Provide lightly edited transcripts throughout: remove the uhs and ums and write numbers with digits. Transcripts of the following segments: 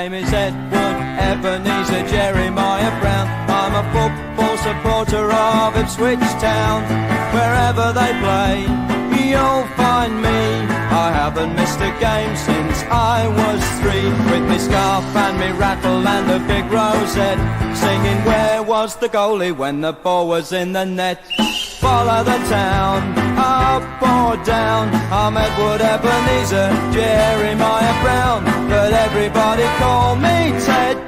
name is Edward Ebenezer Jeremiah Brown. I'm a football supporter of Ipswich Town. Wherever they play, you'll find me. I haven't missed a game since I was 3. With me scarf and me rattle and a big rosette, singing where was the goalie when the ball was in the net. Follow the town, up or down. I'm Edward Ebenezer Jeremiah Brown, but everybody call me Ted.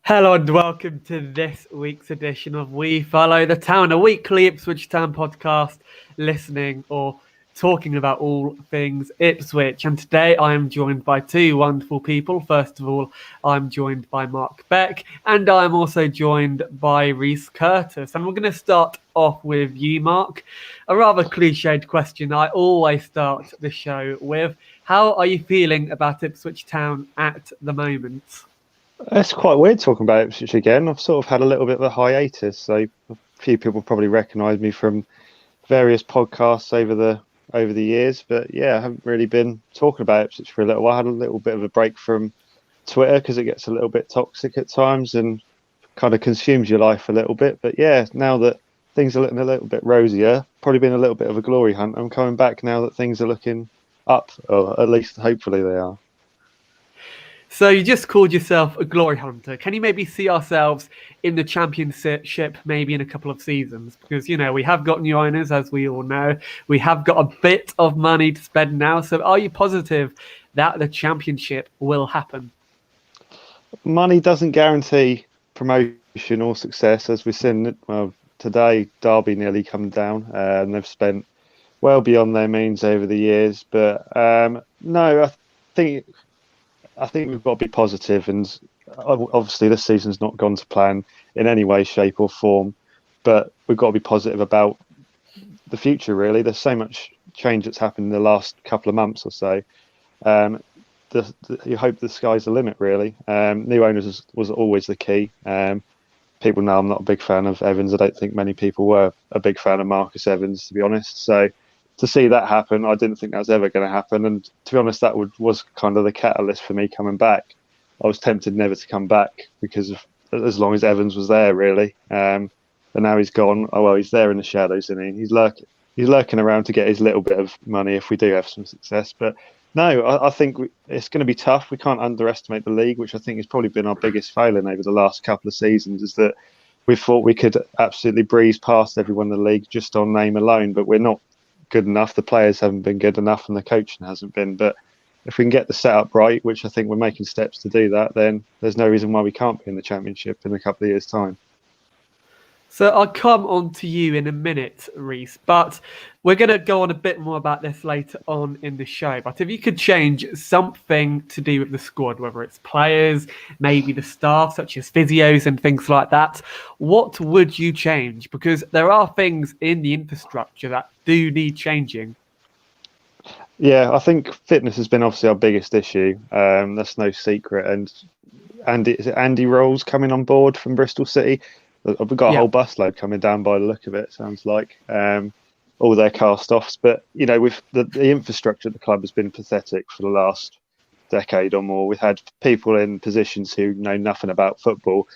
Hello and welcome to this week's edition of We Follow the Town, a weekly Ipswich Town podcast, listening or talking about all things Ipswich. And today I am joined by two wonderful people. First of all, I'm joined by Mark Beck, and I'm also joined by Rhys Curtis. And we're going to start off with you, Mark. A rather cliched question I always start the show with. How are you feeling about Ipswich Town at the moment? It's quite weird talking about Ipswich again. I've sort of had a little bit of a hiatus, so a few people probably recognise me from various podcasts over the years. But yeah, I haven't really been talking about Ipswich for a little while. I had a little bit of a break from Twitter because it gets a little bit toxic at times and kind of consumes your life a little bit. But yeah, now that things are looking a little bit rosier, probably been a little bit of a glory hunt. I'm coming back now that things are looking up, or at least hopefully they are. So you just called yourself a glory hunter. Can you maybe see ourselves in the championship maybe in a couple of seasons? Because, you know, we have got new owners, as we all know. We have got a bit of money to spend now. So are you positive that the championship will happen? Money doesn't guarantee promotion or success, as we've seen. Well, today, Derby nearly come down, and they've spent well beyond their means over the years. But no, I think we've got to be positive, and obviously this season's not gone to plan in any way, shape or form, but we've got to be positive about the future, really. There's so much change that's happened in the last couple of months or so. You hope the sky's the limit, really. New owners was always the key. People know I'm not a big fan of Evans. I don't think many people were a big fan of Marcus Evans, to be honest. So to see that happen, I didn't think that was ever going to happen. And to be honest, that was kind of the catalyst for me coming back. I was tempted never to come back because of as long as Evans was there, really. But now he's gone. Oh, well, he's there in the shadows, isn't he? He's lurking around to get his little bit of money if we do have some success. But no, I think it's going to be tough. We can't underestimate the league, which I think has probably been our biggest failing over the last couple of seasons, is that we thought we could absolutely breeze past everyone in the league just on name alone, but we're not good enough. The players haven't been good enough and the coaching hasn't been. But if we can get the setup right, which I think we're making steps to do that, then there's no reason why we can't be in the championship in a couple of years' time. So I'll come on to you in a minute, Rhys, but we're going to go on a bit more about this later on in the show. But if you could change something to do with the squad, whether it's players, maybe the staff, such as physios and things like that, what would you change? Because there are things in the infrastructure that do need changing. Yeah, I think fitness has been obviously our biggest issue. That's no secret. And Andy Rolls coming on board from Bristol City. We've got a whole busload coming down by the look of it, sounds like. All their cast-offs. But, you know, with the infrastructure at the club has been pathetic for the last decade or more. We've had people in positions who know nothing about football.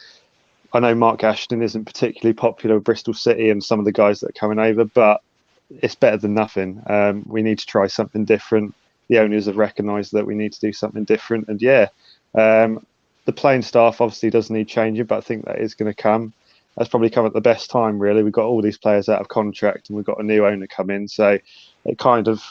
I know Mark Ashton isn't particularly popular with Bristol City and some of the guys that are coming over, but it's better than nothing. We need to try something different. The owners have recognised that we need to do something different. And, the playing staff obviously does need changing, but I think that is going to come. That's probably come at the best time, really. We've got all these players out of contract and we've got a new owner come in. So it kind of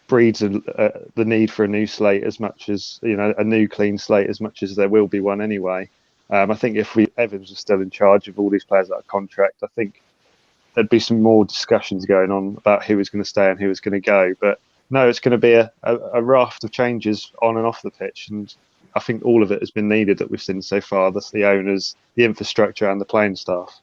breeds the need for a new slate as much as, you know, a new clean slate as much as there will be one anyway. I think if Evans was still in charge of all these players out of contract, I think there'd be some more discussions going on about who was going to stay and who was going to go. But no, it's going to be a raft of changes on and off the pitch. And I think all of it has been needed that we've seen so far. That's the owners, the infrastructure and the playing staff.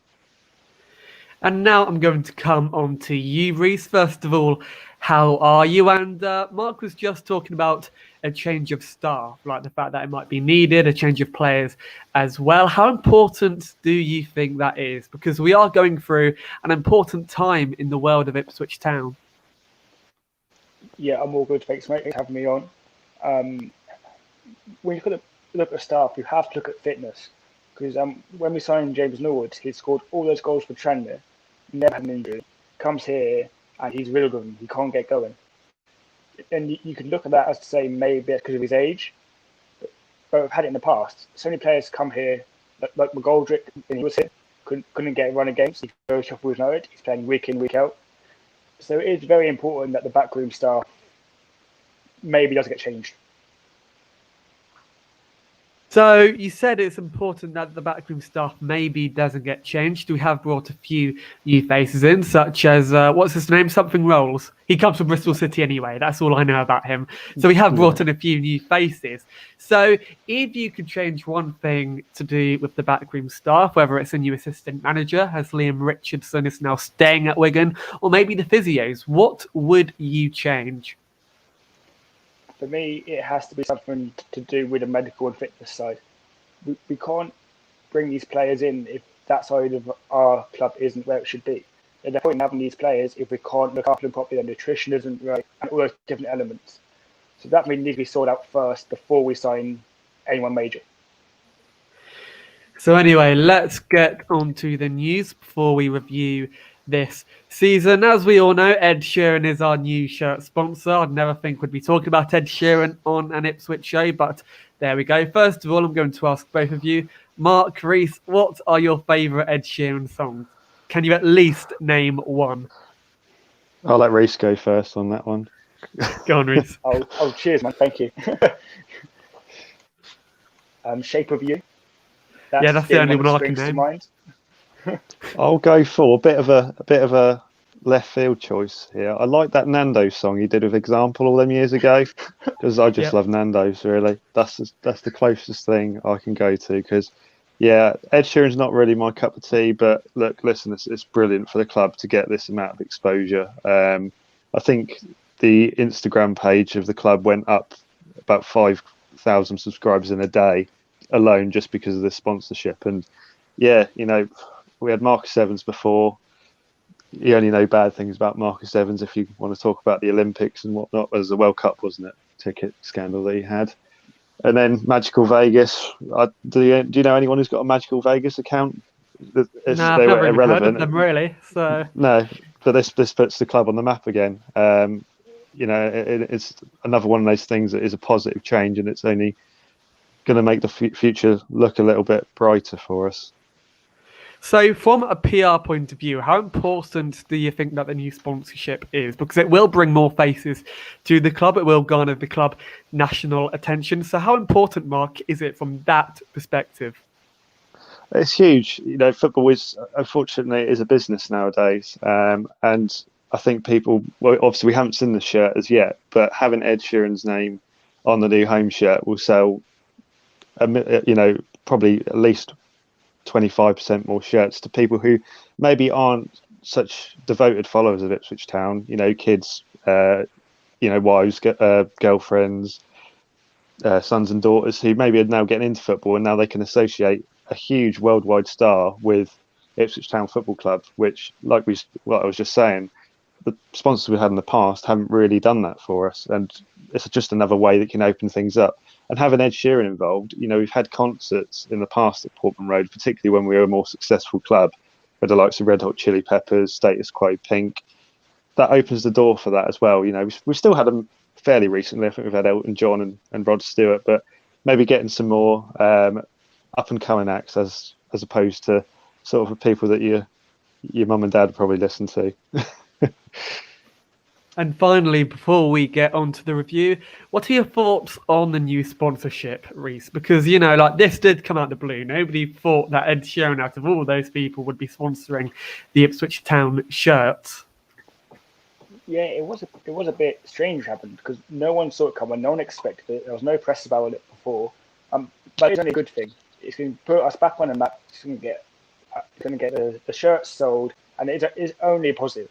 And now I'm going to come on to you, Rhys. First of all, how are you? And Mark was just talking about a change of staff, like the fact that it might be needed, a change of players as well. How important do you think that is? Because we are going through an important time in the world of Ipswich Town. Yeah, I'm all good. Thanks, mate. Thanks for having me on. When you look at staff, you have to look at fitness because when we signed James Norwood, he scored all those goals for Tranmere, never had an injury. Comes here and he's real good. He can't get going. And you could look at that as to say maybe it's because of his age, but we've had it in the past. So many players come here, like McGoldrick, when he was here, couldn't get run against. He's very tough with it. He's playing week in, week out. So it is very important that the backroom staff maybe does get changed. So you said it's important that the backroom staff maybe doesn't get changed. We have brought a few new faces in, such as, what's his name? Something Rolls. He comes from Bristol City anyway. That's all I know about him. So we have brought in a few new faces. So if you could change one thing to do with the backroom staff, whether it's a new assistant manager, as Liam Richardson is now staying at Wigan, or maybe the physios, what would you change? For me, it has to be something to do with the medical and fitness side. We can't bring these players in if that side of our club isn't where it should be. There's no point in having these players if we can't look after them properly, their nutrition isn't right, and all those different elements. So that really needs to be sorted out first before we sign anyone major. So anyway, let's get on to the news before we review this season. As we all know, Ed Sheeran is our new shirt sponsor. I'd never think we'd be talking about Ed Sheeran on an Ipswich show, but there we go. First of all, I'm going to ask both of you, Mark, Rhys, what are your favourite Ed Sheeran songs? Can you at least name one? I'll let Rhys go first on that one. Go on, Rhys. Oh, cheers, man. Thank you. Shape of You. That's the only one I can name. I'll go for a bit of a left field choice here. I like that Nando's song he did with Example all them years ago because I just love Nando's. Really, that's the closest thing I can go to. Because Ed Sheeran's not really my cup of tea, but listen, it's brilliant for the club to get this amount of exposure. I think the Instagram page of the club went up about 5,000 subscribers in a day alone just because of the sponsorship. And we had Marcus Evans before. You only know bad things about Marcus Evans if you want to talk about the Olympics and whatnot. As the World Cup, wasn't it? Ticket scandal that he had. And then Magical Vegas. Do you know anyone who's got a Magical Vegas account? No, I've never even heard of them, really. So no, but this puts the club on the map again. It's another one of those things that is a positive change, and it's only going to make the future look a little bit brighter for us. So from a PR point of view, how important do you think that the new sponsorship is? Because it will bring more faces to the club. It will garner the club national attention. So how important, Mark, is it from that perspective? It's huge. Football is, unfortunately, is a business nowadays. And I think people, obviously we haven't seen the shirt as yet, but having Ed Sheeran's name on the new home shirt will sell, probably at least 25% more shirts to people who maybe aren't such devoted followers of Ipswich Town. Kids, wives, girlfriends, sons and daughters who maybe are now getting into football, and now they can associate a huge worldwide star with Ipswich Town Football Club, which, what I was just saying, the sponsors we had in the past haven't really done that for us, and it's just another way that can open things up. And having Ed Sheeran involved, we've had concerts in the past at Portman Road, particularly when we were a more successful club, with the likes of Red Hot Chili Peppers, Status Quo, Pink. That opens the door for that as well. We've still had them fairly recently. I think we've had Elton John and Rod Stewart, but maybe getting some more up and coming acts as opposed to sort of people that your mum and dad probably listen to. And finally, before we get on to the review, what are your thoughts on the new sponsorship, Rhys? Because, this did come out of the blue. Nobody thought that Ed Sheeran, out of all those people, would be sponsoring the Ipswich Town shirts. Yeah, it was a bit strange what happened because no one saw it coming. No one expected it. There was no press about it before. But it's only a good thing. It's going to put us back on the map. It's going to get the shirts sold, and it is only positive.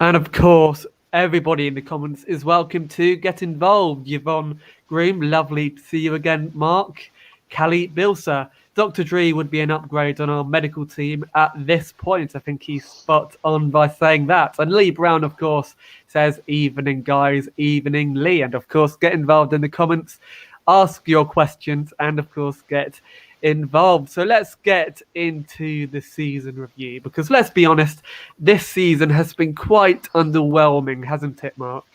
And of course, everybody in the comments is welcome to get involved. Yvonne Groom, lovely to see you again, Mark. Callie Bilser, Dr. Dre would be an upgrade on our medical team at this point. I think he's spot on by saying that. And Lee Brown, of course, says, evening, guys, evening, Lee. And, of course, get involved in the comments, ask your questions, and, of course, get involved. So let's get into the season review, because let's be honest, this season has been quite underwhelming, hasn't it, Mark?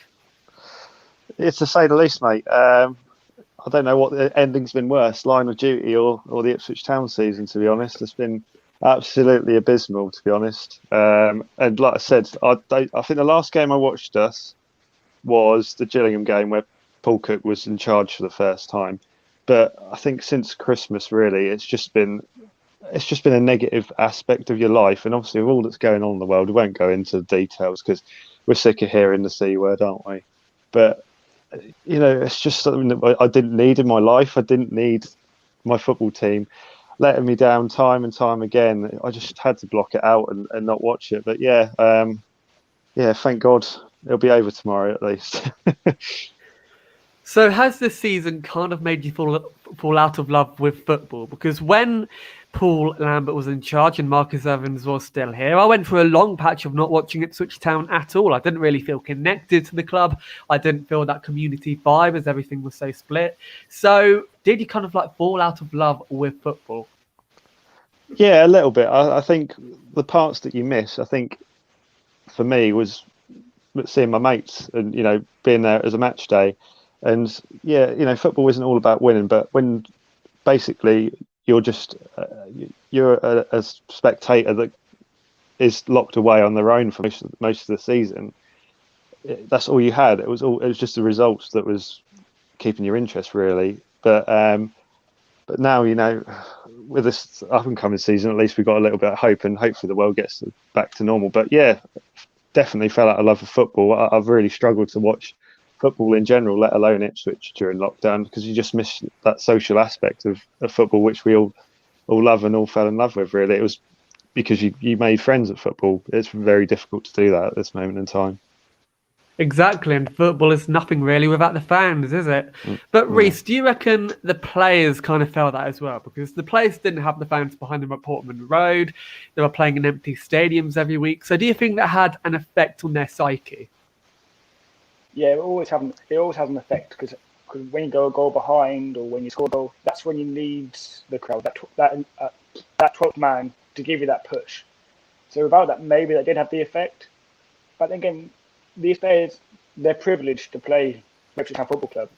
It's to say the least, mate. I don't know what the ending's been worse, Line of Duty or the Ipswich Town season, to be honest. It's been absolutely abysmal, to be honest. And like I said, I think the last game I watched us was the Gillingham game where Paul Cook was in charge for the first time. But I think since Christmas, really, it's just been a negative aspect of your life. And obviously, with all that's going on in the world, we won't go into the details because we're sick of hearing the C word, aren't we? But it's just something that I didn't need in my life. I didn't need my football team letting me down time and time again. I just had to block it out and not watch it. But thank God it'll be over tomorrow at least. So has this season kind of made you fall out of love with football? Because when Paul Lambert was in charge and Marcus Evans was still here, I went through a long patch of not watching Ipswich Town at all. I didn't really feel connected to the club. I didn't feel that community vibe as everything was so split. So did you kind of fall out of love with football? Yeah, a little bit. I think the parts that you miss, I think for me was seeing my mates and, being there as a match day. And football isn't all about winning, but when basically you're just you're a spectator that is locked away on their own for most of the season. That's all you had. It was just the results that was keeping your interest, really. But now, with this up and coming season, at least we've got a little bit of hope, and hopefully the world gets back to normal. But yeah, definitely fell out of love with football. I've really struggled to watch football in general, let alone Ipswich during lockdown, because you just miss that social aspect of football, which we all love and all fell in love with. Really, it was because you made friends at football. It's very difficult to do that at this moment in time. Exactly, and football is nothing really without the fans, is it? But Rhys, do you reckon the players kind of felt that as well? Because the players didn't have the fans behind them at Portman Road. They were playing in empty stadiums every week. So do you think that had an effect on their psyche? Yeah, it always has an effect, because when you go a goal behind or when you score a goal, that's when you need the crowd, that 12th man to give you that push. So without that, maybe that did have the effect. But then again, these players, they're privileged to play Ipswich Town Football Club.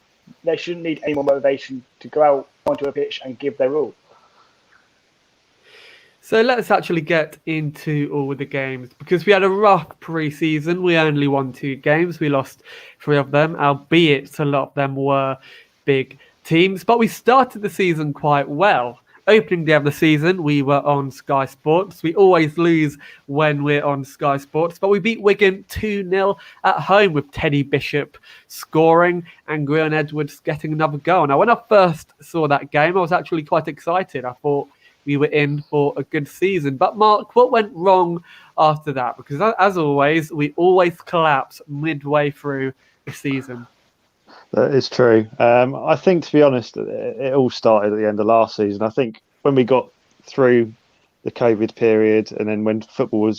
They shouldn't need any more motivation to go out onto a pitch and give their all. So let's actually get into all of the games, because we had a rough pre-season. We only won 2 games. We lost 3 of them, albeit a lot of them were big teams. But we started the season quite well. Opening day of the season, we were on Sky Sports. We always lose when we're on Sky Sports, but we beat Wigan 2-0 at home with Teddy Bishop scoring and Grion Edwards getting another goal. Now, when I first saw that game, I was actually quite excited. I thought we were in for a good season. But Mark, what went wrong after that? Because as always, we always collapse midway through the season. That is true. I think, to be honest, it all started at the end of last season. I think when we got through the COVID period, and then when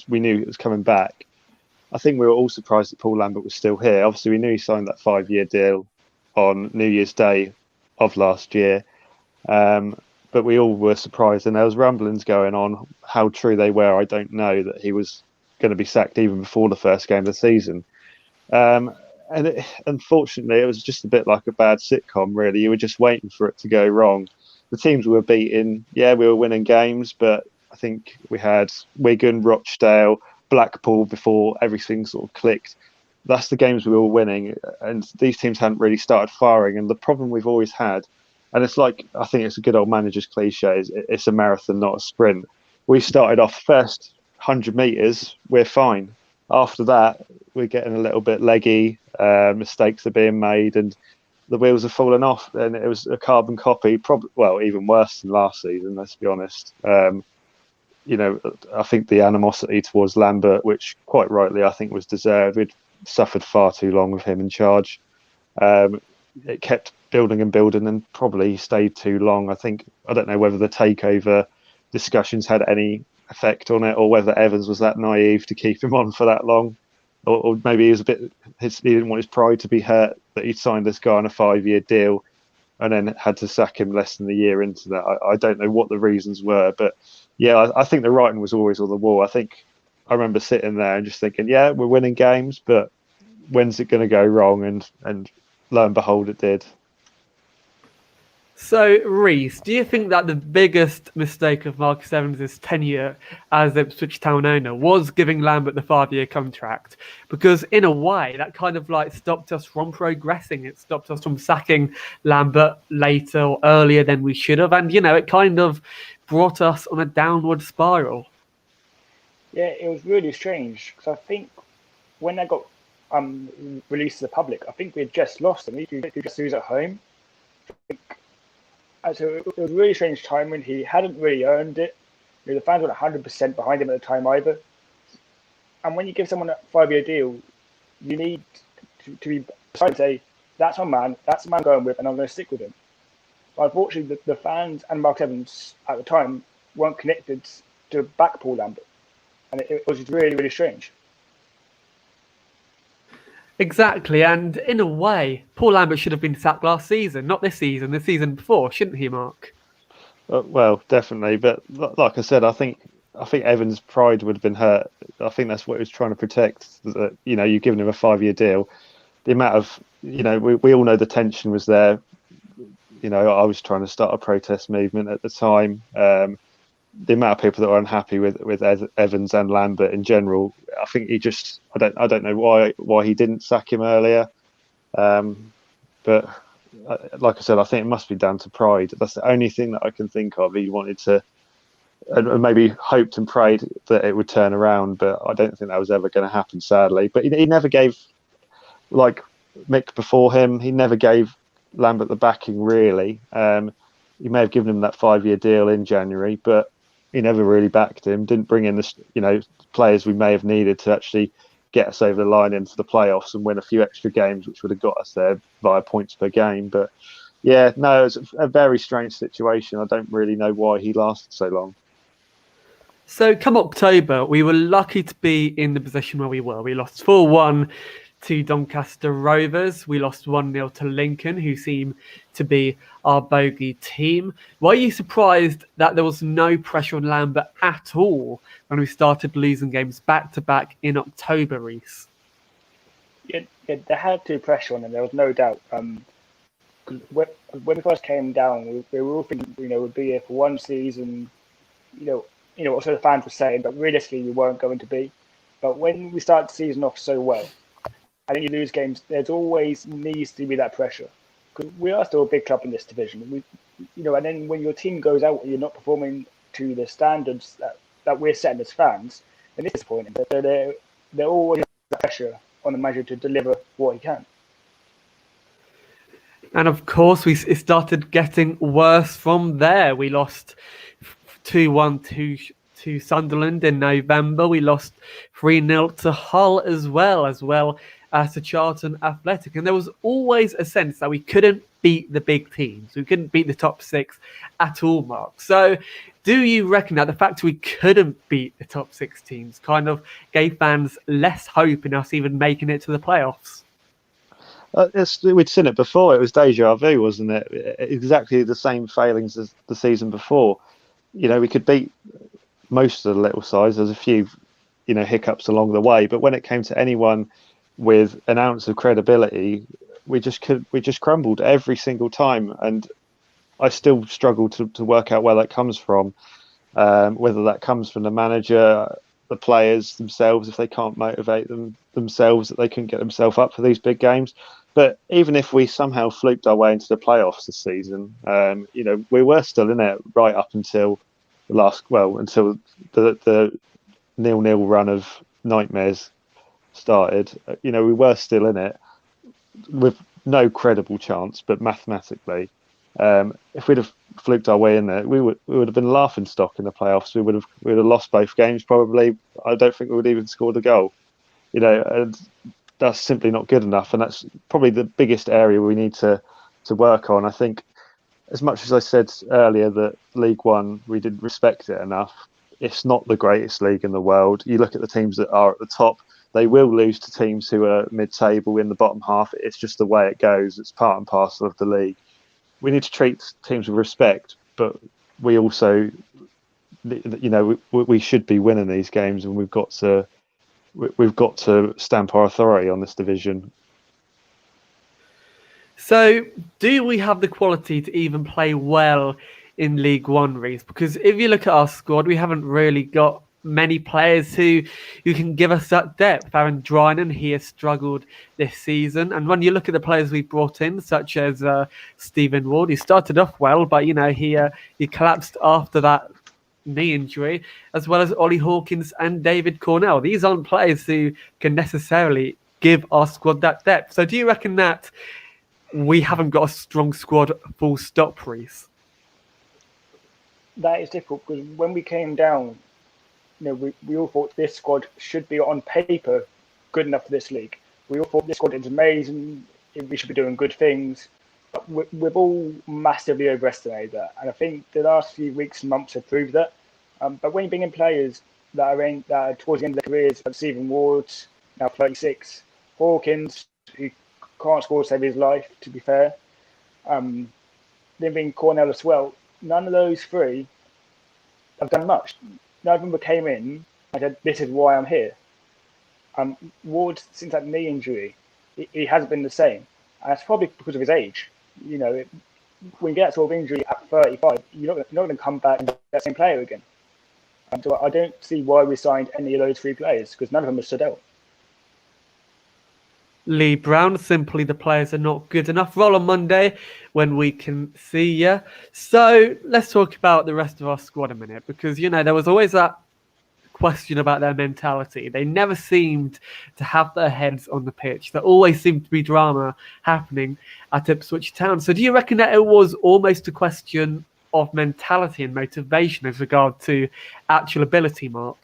we knew it was coming back, I think we were all surprised that Paul Lambert was still here. Obviously, we knew he signed that 5-year deal on New Year's Day of last year. But we all were surprised, and there was rumblings going on. How true they were, I don't know, that he was going to be sacked even before the first game of the season. Unfortunately, it was just a bit like a bad sitcom, really. You were just waiting for it to go wrong. The teams we were beating, we were winning games, but I think we had Wigan, Rochdale, Blackpool before everything sort of clicked. That's the games we were winning, and these teams hadn't really started firing. And the problem we've always had, and it's like, I think it's a good old manager's cliche, it's a marathon, not a sprint. We started off first 100 metres, we're fine. After that, we're getting a little bit leggy, mistakes are being made, and the wheels are falling off. And it was a carbon copy, probably, well, even worse than last season, let's be honest. I think the animosity towards Lambert, which quite rightly I think was deserved, we'd suffered far too long with him in charge. It kept building and probably stayed too long. I don't know whether the takeover discussions had any effect on it, or whether Evans was that naive to keep him on for that long, or maybe he was he didn't want his pride to be hurt that he'd signed this guy on a 5-year deal and then had to sack him less than a year into that. I don't know what the reasons were, but yeah, I think the writing was always on the wall. I remember sitting there and just thinking, yeah, we're winning games, but when's it going to go wrong? And lo and behold, it did. So, Rhys, do you think that the biggest mistake of Marcus Evans' tenure as Ipswich Town owner was giving Lambert the 5-year contract? Because in a way, that kind of like stopped us from progressing. It stopped us from sacking Lambert later or earlier than we should have. And, it kind of brought us on a downward spiral. Yeah, it was really strange because I think when that got released to the public, I think we had just lost them. We just lose at home. So it was a really strange time when he hadn't really earned it. The fans weren't 100% behind him at the time either. And when you give someone a 5-year deal, you need to be decided to say, that's my man, that's the man I'm going with, and I'm going to stick with him. But unfortunately, the fans and Mark Evans at the time weren't connected to back Paul Lambert. And it was really, really strange. Exactly, and in a way, Paul Lambert should have been sacked last season, not this season, the season before, shouldn't he, Mark? Well, definitely, but like I said, I think Evans' pride would have been hurt. I think that's what he was trying to protect. That you've given him a 5-year deal. The amount of we all know the tension was there. I was trying to start a protest movement at the time. The amount of people that were unhappy with Evans and Lambert in general, I think I don't know why he didn't sack him earlier, but like I said, I think it must be down to pride. That's the only thing that I can think of. He wanted to, and maybe hoped and prayed that it would turn around, but I don't think that was ever going to happen, sadly. But he never gave, like Mick before him, he never gave Lambert the backing really. He may have given him that 5-year deal in January, but he never really backed him. Didn't bring in the players we may have needed to actually get us over the line into the playoffs and win a few extra games, which would have got us there via points per game. But yeah, no, it's a very strange situation. I don't really know why he lasted so long. So come October, we were lucky to be in the position where we were. We lost 4-1 to Doncaster Rovers. We lost 1-0 to Lincoln, who seem to be our bogey team. Were you surprised that there was no pressure on Lambert at all when we started losing games back-to-back in October, Rhys? Yeah, there had to be pressure on him, there was no doubt. When we first came down, we were all thinking, we'd be here for one season, also the fans were saying, but realistically we weren't going to be. But when we started the season off so well, and then you lose games, there's always needs to be that pressure. Because we are still a big club in this division. And then when your team goes out and you're not performing to the standards that we're setting as fans, then it's disappointing. But there always is pressure on the manager to deliver what he can. And of course, it started getting worse from there. We lost 2-1 to Sunderland in November. We lost 3-0 to Hull as well as to Charlton Athletic. And there was always a sense that we couldn't beat the big teams. We couldn't beat the top 6 at all, Mark. So do you reckon that the fact we couldn't beat the top 6 teams kind of gave fans less hope in us even making it to the playoffs? We'd seen it before. It was deja vu, wasn't it? Exactly the same failings as the season before. We could beat most of the little sides. There's a few, hiccups along the way. But when it came to anyone with an ounce of credibility, we just crumbled every single time. And I still struggle to work out where that comes from. Whether that comes from the manager, the players themselves, if they can't motivate themselves, that they couldn't get themselves up for these big games. But even if we somehow fluked our way into the playoffs this season, we were still in it right up until until the 0-0 run of nightmares started. We were still in it with no credible chance, but mathematically, if we'd have fluked our way in there, we would have been laughing stock in the playoffs. We would have lost both games probably. I don't think we would even score the goal. And that's simply not good enough. And that's probably the biggest area we need to to work on. I think, as much as I said earlier that League One, we didn't respect it enough, it's not the greatest league in the world. You look at the teams that are at the top, they will lose to teams who are mid-table in the bottom half. It's just the way it goes. It's part and parcel of the league. We need to treat teams with respect, but we also, we should be winning these games, and we've got to stamp our authority on this division. So, do we have the quality to even play well in League One, Rhys? Because if you look at our squad, we haven't really got many players who can give us that depth. Aaron Drinan, he has struggled this season. And when you look at the players we brought in, such as Stephen Ward, he started off well, but he collapsed after that knee injury, as well as Ollie Hawkins and David Cornell. These aren't players who can necessarily give our squad that depth. So do you reckon that we haven't got a strong squad, full stop, Rhys? That is difficult, because when we came down, we all thought this squad should be on paper good enough for this league. We all thought this squad is amazing, we should be doing good things. But we've all massively overestimated that. And I think the last few weeks and months have proved that. But when you bring in players that are towards the end of their careers, like Stephen Ward, now 36, Hawkins, who can't score to save his life, to be fair, then being Cornell as well, none of those three have done much. None of them came in and said, this is why I'm here. Ward, since that knee injury, he hasn't been the same. And that's probably because of his age. When you get that sort of injury at 35, you're not going to come back and be that same player again. So I don't see why we signed any of those three players, because none of them have stood out. Lee Brown, simply the players are not good enough. Roll on Monday when we can see you. So let's talk about the rest of our squad a minute, because, there was always that question about their mentality. They never seemed to have their heads on the pitch. There always seemed to be drama happening at Ipswich Town. So do you reckon that it was almost a question of mentality and motivation as regard to actual ability, Mark?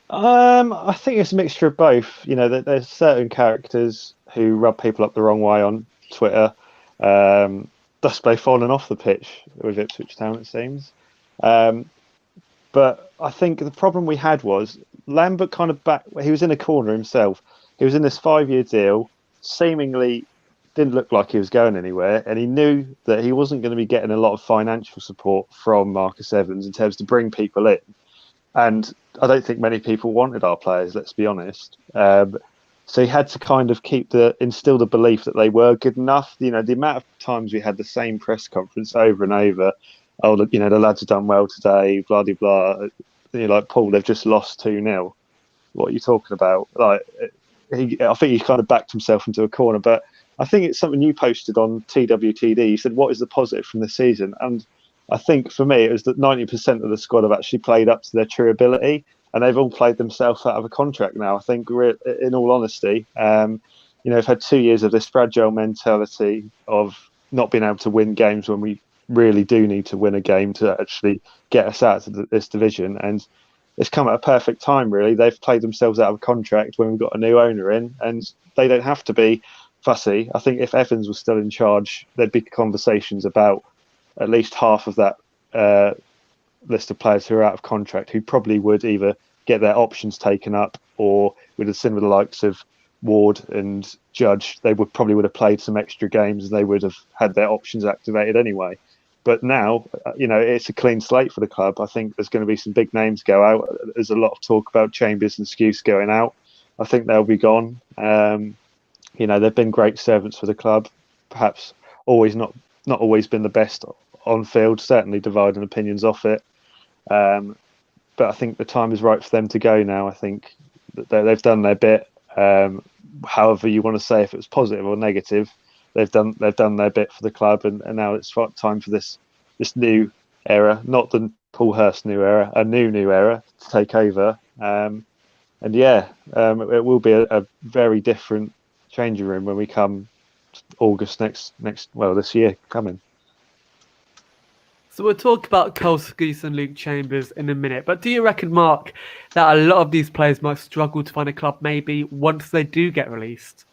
I think it's a mixture of both. There's certain characters who rub people up the wrong way on Twitter. Thus by falling off the pitch with Ipswich Town, it seems. But I think the problem we had was Lambert he was in a corner himself. He was in this 5-year deal, seemingly didn't look like he was going anywhere, and he knew that he wasn't going to be getting a lot of financial support from Marcus Evans in terms to bring people in. And I don't think many people wanted our players, let's be honest. So he had to kind of instill the belief that they were good enough. The amount of times we had the same press conference over and over. Oh, the lads have done well today, blah, blah, blah. Like, Paul, they've just lost 2-0. What are you talking about? I think he kind of backed himself into a corner. But I think it's something you posted on TWTD. You said, what is the positive from the season? And I think for me, it was that 90% of the squad have actually played up to their true ability, and they've all played themselves out of a contract now. I think, in all honesty, we've had 2 years of this fragile mentality of not being able to win games when we really do need to win a game to actually get us out of this division. And it's come at a perfect time, really. They've played themselves out of a contract when we've got a new owner in, and they don't have to be fussy. I think if Evans was still in charge, there'd be conversations about at least half of that list of players who are out of contract, who probably would either get their options taken up, or with the with the likes of Ward and Judge, they probably would have played some extra games, and they would have had their options activated anyway. But now, it's a clean slate for the club. I think there's going to be some big names go out. There's a lot of talk about Chambers and Skuse going out. I think they'll be gone. They've been great servants for the club. Perhaps not always been the best on field, certainly dividing opinions off it. But I think the time is right for them to go now. I think that they've done their bit. However you want to say, if it was positive or negative, they've done their bit for the club, and now it's time for this new era, not the Paul Hurst new era, a new era to take over. It will be a very different changing room when we come August this year coming. So we'll talk about Cole Skuse and Luke Chambers in a minute. But do you reckon, Mark, that a lot of these players might struggle to find a club maybe once they do get released?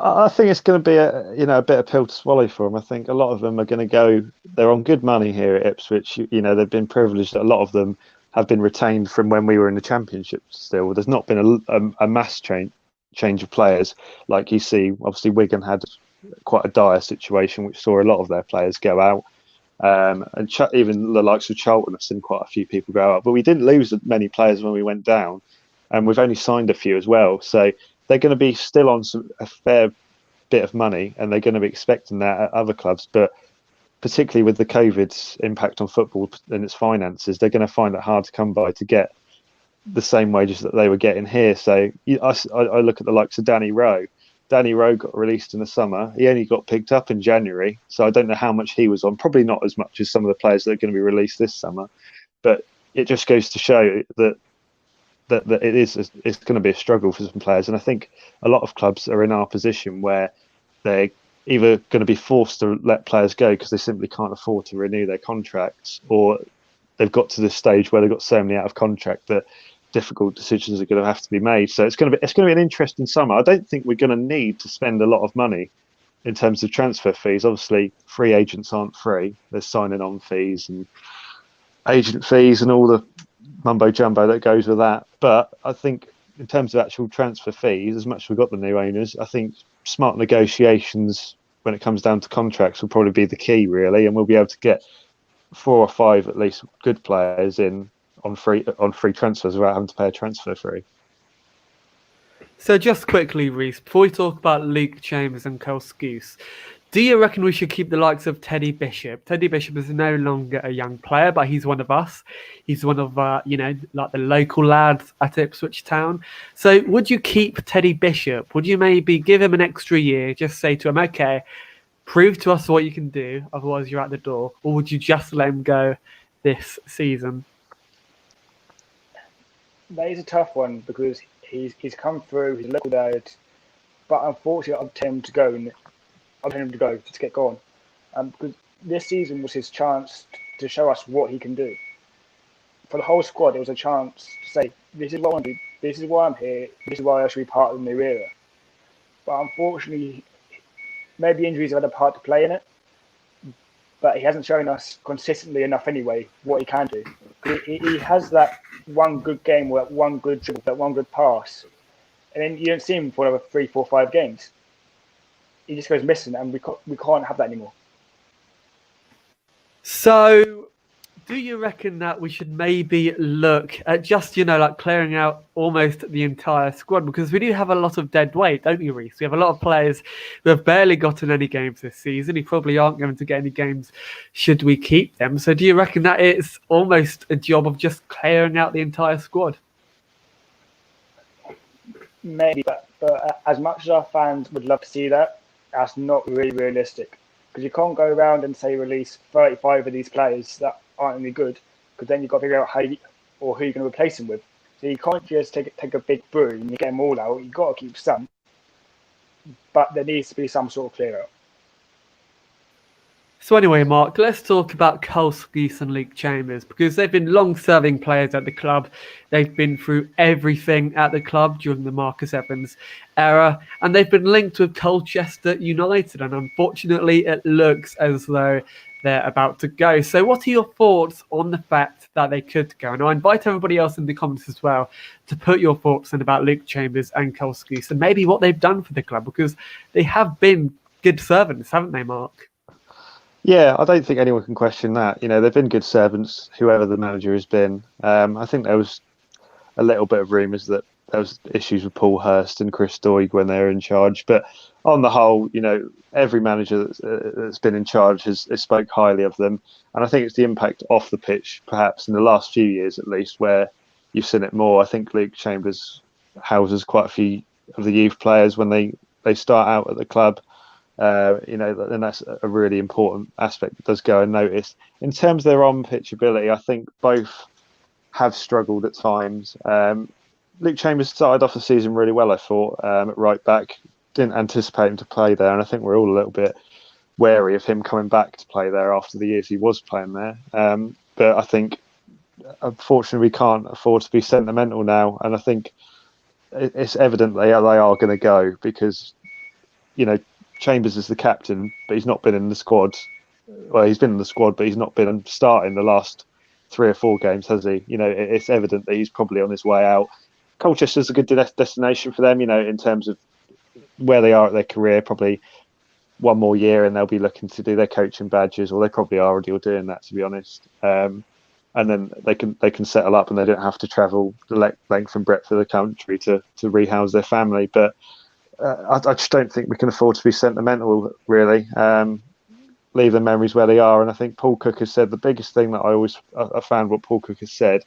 I think it's going to be a bit of pill to swallow for them. I think a lot of them are going to go. They're on good money here at Ipswich. They've been privileged. A lot of them have been retained from when we were in the Championship. Still, there's not been a mass change of players like you see. Obviously, Wigan had quite a dire situation, which saw a lot of their players go out. And even the likes of Charlton have seen quite a few people go out. But we didn't lose many players when we went down, and we've only signed a few as well. So they're going to be still on a fair bit of money, and they're going to be expecting that at other clubs. But particularly with the COVID's impact on football and its finances, they're going to find it hard to come by to get the same wages that they were getting here. So I look at the likes of Danny Rowe. Danny Rowe got released in the summer. He only got picked up in January, so I don't know how much he was on. Probably not as much as some of the players that are going to be released this summer. But it just goes to show that it's going to be a struggle for some players. And I think a lot of clubs are in our position where they're either going to be forced to let players go because they simply can't afford to renew their contracts, or they've got to this stage where they've got so many out of contract that difficult decisions are going to have to be made. So it's going to be an interesting summer. I don't think we're going to need to spend a lot of money in terms of transfer fees. Obviously, free agents aren't free. There's signing on fees and agent fees and all the mumbo jumbo that goes with that. But I think in terms of actual transfer fees, as much as we've got the new owners, I think smart negotiations when it comes down to contracts will probably be the key, really, and we'll be able to get 4 or 5 at least good players in on free transfers without having to pay a transfer fee. So just quickly, Rhys, before we talk about Luke Chambers and Cole Skuse, do you reckon we should keep the likes of Teddy Bishop? Teddy Bishop is no longer a young player, but he's one of us. He's one of, like the local lads at Ipswich Town. So would you keep Teddy Bishop? Would you maybe give him an extra year, just say to him, okay, prove to us what you can do, otherwise you're at the door? Or would you just let him go this season? That is a tough one because he's come through, he's a local lad, but unfortunately I'd tell him to go to get going. Because this season was his chance to show us what he can do. For the whole squad, it was a chance to say, this is what I want to do, this is why I'm here, this is why I should be part of the new era. But unfortunately, maybe injuries have had a part to play in it, but he hasn't shown us consistently enough anyway what he can do. He has that one good game, or that one good dribble, that one good pass, and then you don't see him for another 3, 4, 5 games. He just goes missing, and we can't have that anymore. So, do you reckon that we should maybe look at just, clearing out almost the entire squad? Because we do have a lot of dead weight, don't you, Rhys? We have a lot of players who have barely gotten any games this season, who probably aren't going to get any games should we keep them. So do you reckon that it's almost a job of just clearing out the entire squad? Maybe, but as much as our fans would love to see that, that's not really realistic. Because you can't go around and say release 35 of these players that aren't any good, because then you've got to figure out who you're going to replace them with. So you can't just take a big broom and you get them all out. You've got to keep some, but there needs to be some sort of clear out. So anyway, Mark, let's talk about Cole Skuse and Luke Chambers, because they've been long-serving players at the club. They've been through everything at the club during the Marcus Evans era, and they've been linked with Colchester United, and unfortunately it looks as though they're about to go. So what are your thoughts on the fact that they could go? And I invite everybody else in the comments as well to put your thoughts in about Luke Chambers and Cole Skuse, and maybe what they've done for the club, because they have been good servants, haven't they, Mark? Yeah, I don't think anyone can question that. They've been good servants, whoever the manager has been. I think there was a little bit of rumours that there was issues with Paul Hurst and Chris Doig when they were in charge. But on the whole, every manager that's been in charge has spoke highly of them. And I think it's the impact off the pitch, perhaps in the last few years at least, where you've seen it more. I think Luke Chambers houses quite a few of the youth players when they start out at the club. And that's a really important aspect that does go unnoticed. In terms of their on-pitch ability, I think both have struggled at times. Luke Chambers started off the season really well, I thought, at right back. Didn't anticipate him to play there, and I think we're all a little bit wary of him coming back to play there after the years he was playing there. But I think, unfortunately, we can't afford to be sentimental now, and I think it's evident they are going to go, because Chambers is the captain, but he's not been in the squad. Well, he's been in the squad, but he's not been starting the last 3 or 4 games, has he? It's evident that he's probably on his way out. Colchester's a good destination for them, in terms of where they are at their career. Probably one more year, and they'll be looking to do their coaching badges, or they probably are already doing that, to be honest. And then they can settle up, and they don't have to travel the length and breadth of the country to rehouse their family. But I just don't think we can afford to be sentimental, really. Leave the memories where they are. And I think Paul Cook has said the biggest thing that I found what Paul Cook has said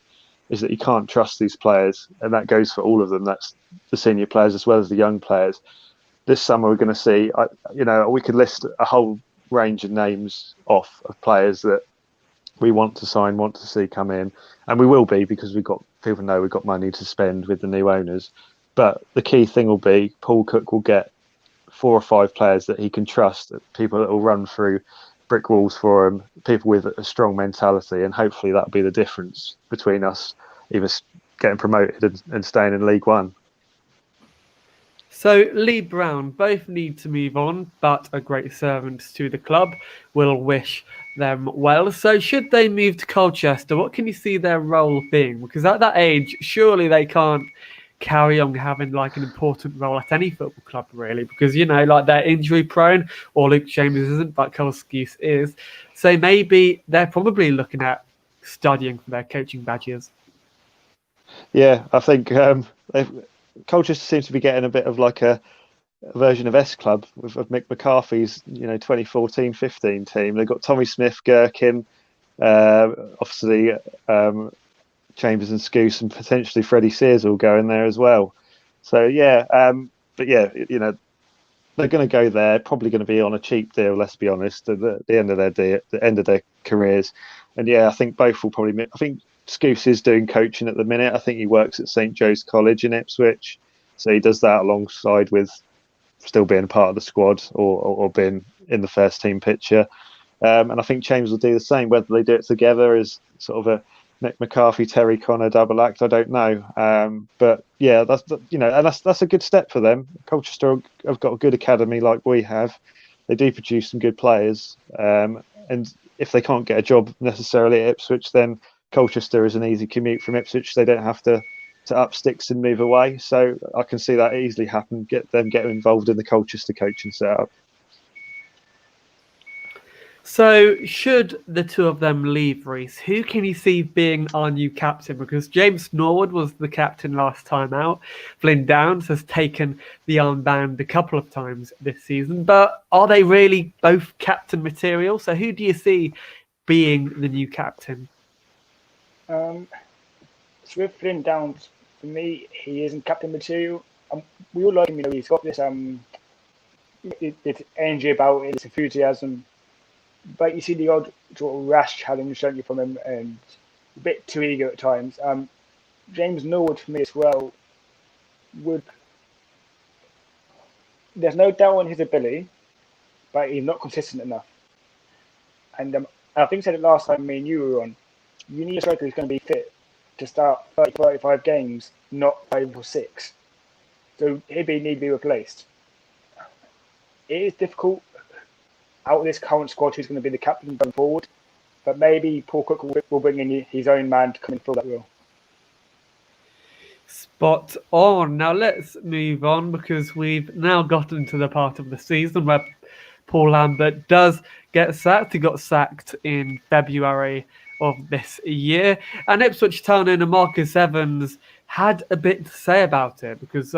is that you can't trust these players, and that goes for all of them. That's the senior players as well as the young players. This summer we're going to see, we could list a whole range of names off of players that we want to sign, want to see come in, and we will be, because people know we've got money to spend with the new owners. But the key thing will be Paul Cook will get 4 or 5 players that he can trust, people that will run through brick walls for him, people with a strong mentality, and hopefully that'll be the difference between us either getting promoted and staying in League One. So Lee Brown both need to move on, but are great servants to the club. We'll wish them well. So should they move to Colchester, what can you see their role being? Because at that age, surely they can't carry on having like an important role at any football club, really, because they're injury prone, or Luke Chambers isn't, but Kolskis is. So maybe they're probably looking at studying for their coaching badges. Yeah, I think Colchester seems to be getting a bit of like a version of S Club of Mick McCarthy's 2014-15 team. They've got Tommy Smith, Gherkin, obviously Chambers and Scouse, and potentially Freddie Sears will go in there as well. So they're going to go there, probably going to be on a cheap deal, let's be honest, at the end of their careers. And I think both will probably. I think Scouse is doing coaching at the minute. I think he works at St Joe's College in Ipswich, so he does that alongside with still being part of the squad or being in the first team picture. And I think Chambers will do the same. Whether they do it together is sort of a Mick McCarthy, Terry Connor double act, I don't know. But that's a good step for them. Colchester have got a good academy like we have. They do produce some good players. And if they can't get a job necessarily at Ipswich, then Colchester is an easy commute from Ipswich. They don't have to up sticks and move away. So I can see that easily happen. Get involved in the Colchester coaching setup. So, should the two of them leave, Rhys, who can you see being our new captain? Because James Norwood was the captain last time out. Flynn Downs has taken the armband a couple of times this season. But are they really both captain material? So, who do you see being the new captain? So with Flynn Downs, for me, he isn't captain material. We all like him. He's got this energy about it, this enthusiasm. But you see the odd sort of rash challenge, don't you, from him, and a bit too eager at times. James Norwood, for me as well, there's no doubt on his ability, but he's not consistent enough. And I think I said it last time me and you were on, you need a striker who's going to be fit to start 35 games, not 5 or 6. So he'd need to be replaced. It is difficult out of this current squad who's going to be the captain going forward, but maybe Paul Cook will bring in his own man to come and fill that role. Spot on. Now let's move on, because we've now gotten to the part of the season where Paul Lambert does get sacked. He got sacked in February of this year, and Ipswich Town owner Marcus Evans had a bit to say about it, because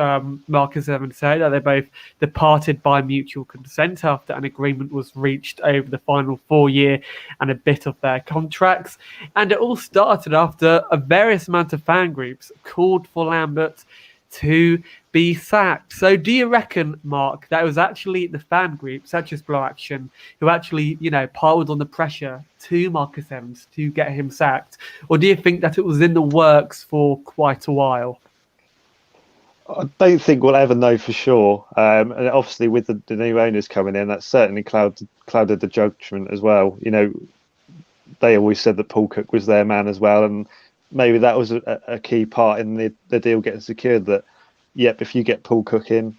Marcus Evans said that they both departed by mutual consent after an agreement was reached over the final 4-year and a bit of their contracts. And it all started after a various amount of fan groups called for Lambert to be sacked. So do you reckon, Mark, that it was actually the fan group, such as Blow Action, who actually, piled on the pressure to Marcus Evans to get him sacked? Or do you think that it was in the works for quite a while? I don't think we'll ever know for sure. And obviously with the new owners coming in, that certainly clouded the judgment as well. They always said that Paul Cook was their man as well, and maybe that was a key part in the deal getting secured, that, if you get Paul Cook in,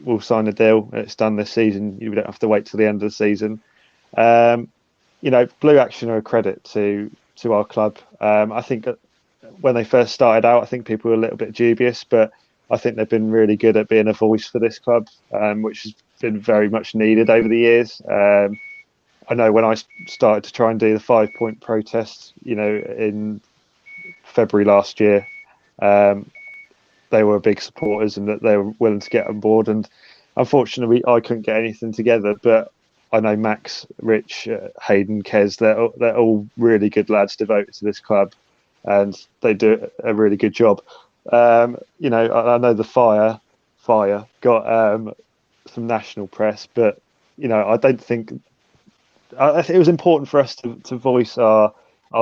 we'll sign a deal. It's done this season. You don't have to wait till the end of the season. Blue Action are a credit to our club. I think when they first started out, I think people were a little bit dubious, but I think they've been really good at being a voice for this club, which has been very much needed over the years. I know when I started to try and do the 5-point protest, in February last year, they were big supporters and that they were willing to get on board. And unfortunately, I couldn't get anything together, but I know Max, Rich, Hayden, Kez, they're all really good lads devoted to this club, and they do a really good job. I know the Fire got some national press, but I don't think it was important for us to voice our